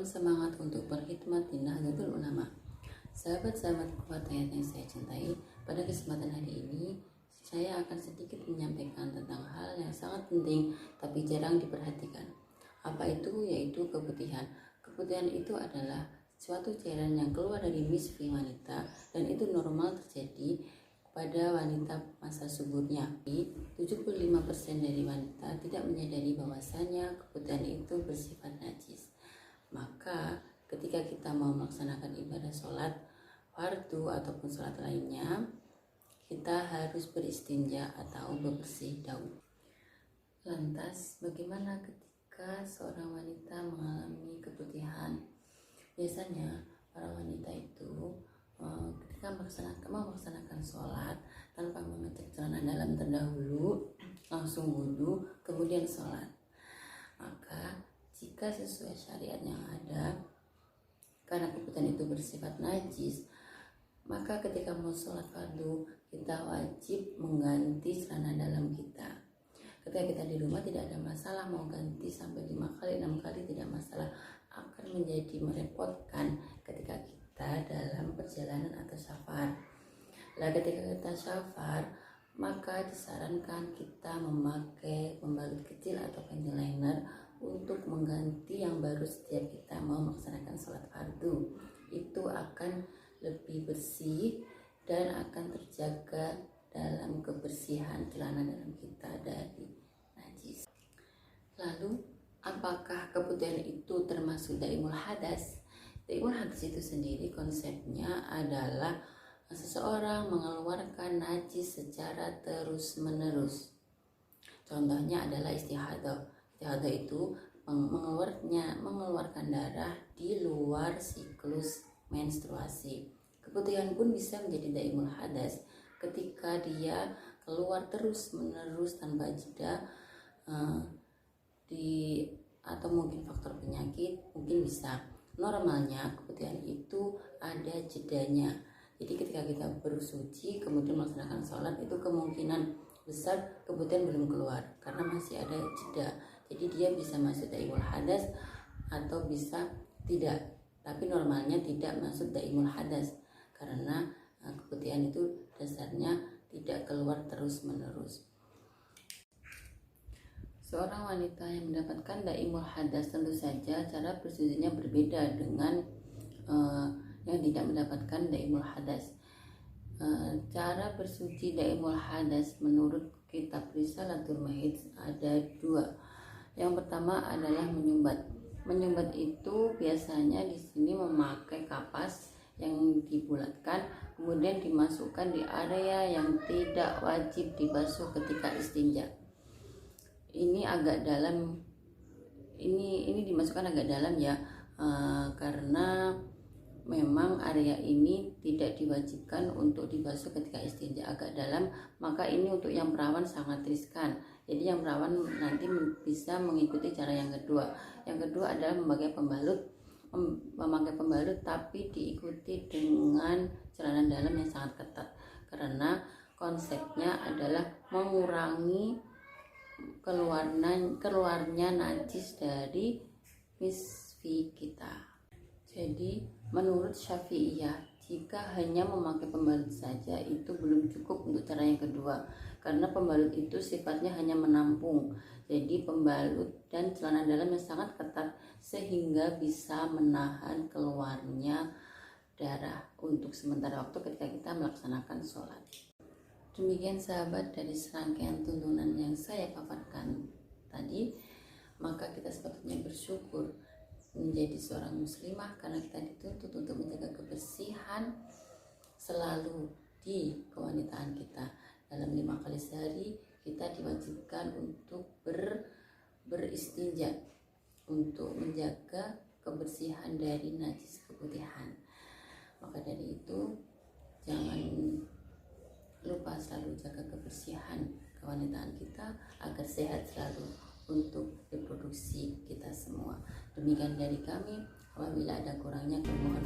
Salam semangat untuk berkhidmat di Nahdlatul Ulama. Sahabat-sahabat kuat yang saya cintai, pada kesempatan hari ini saya akan sedikit menyampaikan tentang hal yang sangat penting tapi jarang diperhatikan. Apa itu? Yaitu keputihan. Keputihan itu adalah suatu cairan yang keluar dari misfi wanita dan itu normal terjadi pada wanita masa suburnya. 75% dari wanita tidak menyadari bahwasanya keputihan itu bersifat najis. Maka ketika kita mau melaksanakan ibadah sholat fardu ataupun sholat lainnya, kita harus beristinja atau bebersih dahulu. Lantas bagaimana ketika seorang wanita mengalami keputihan? Biasanya para wanita itu ketika mau melaksanakan sholat tanpa mengecek celana dalam terdahulu, langsung wudhu kemudian sholat. Maka jika sesuai syariat yang ada, karena keputihan itu bersifat najis, maka ketika mau sholat fardu kita wajib mengganti celana dalam kita. Ketika kita di rumah tidak ada masalah, mau ganti sampai 5 kali 6 kali tidak masalah. Akan menjadi merepotkan ketika kita dalam perjalanan atau safar. Ketika kita safar, maka disarankan kita memakai pembalut kecil atau panty liner untuk mengganti yang baru setiap kita mau melaksanakan sholat fardu. Itu akan lebih bersih dan akan terjaga dalam kebersihan celana dalam kita dari najis. Lalu, apakah keputihan itu termasuk daimul hadas? Daimul hadas itu sendiri konsepnya adalah seseorang mengeluarkan najis secara terus-menerus. Contohnya adalah istihadah. Istihadah itu mengeluarkan darah di luar siklus menstruasi. Keputihan pun bisa menjadi daimul hadas ketika dia keluar terus-menerus tanpa jeda, atau mungkin faktor penyakit, mungkin bisa. Normalnya keputihan itu ada jedanya. Jadi ketika kita bersuci kemudian melaksanakan sholat, itu kemungkinan besar keputihan belum keluar karena masih ada jeda. Jadi dia bisa masuk daimul hadas atau bisa tidak. Tapi normalnya tidak masuk daimul hadas karena keputihan itu dasarnya tidak keluar terus-menerus. Seorang wanita yang mendapatkan daimul hadas tentu saja cara bersucinya berbeda dengan yang tidak mendapatkan daimul hadas. Cara bersuci daimul hadas menurut kitab Risalatul Mahid ada 2. Yang pertama adalah menyumbat. Menyumbat itu biasanya di sini memakai kapas yang dibulatkan kemudian dimasukkan di area yang tidak wajib dibasuh ketika istinja. Ini agak dalam, ini dimasukkan agak dalam ya, karena memang area ini tidak diwajibkan untuk dibasuh ketika istinja, agak dalam. Maka ini untuk yang perawan sangat riskan. Jadi yang perawan nanti bisa mengikuti cara yang kedua. Yang kedua adalah memakai pembalut tapi diikuti dengan celana dalam yang sangat ketat. Karena konsepnya adalah mengurangi keluarnya najis dari misfi kita. Jadi menurut Syafi'iyah, jika hanya memakai pembalut saja itu belum cukup untuk cara yang kedua, karena pembalut itu sifatnya hanya menampung. Jadi pembalut dan celana dalam yang sangat ketat sehingga bisa menahan keluarnya darah untuk sementara waktu ketika kita melaksanakan sholat. Demikian sahabat dari serangkaian tuntunan yang saya paparkan tadi. Maka kita sepatutnya bersyukur menjadi seorang muslimah karena kita dituntut untuk menjaga kebersihan selalu di kewanitaan kita. Dalam 5 kali sehari kita diwajibkan untuk beristinja untuk menjaga kebersihan dari najis keputihan. Maka dari itu jangan lupa selalu jaga kebersihan kewanitaan kita agar sehat selalu untuk reproduksi kita semua. Demikian dari kami. Apabila ada kurangnya, kami mohon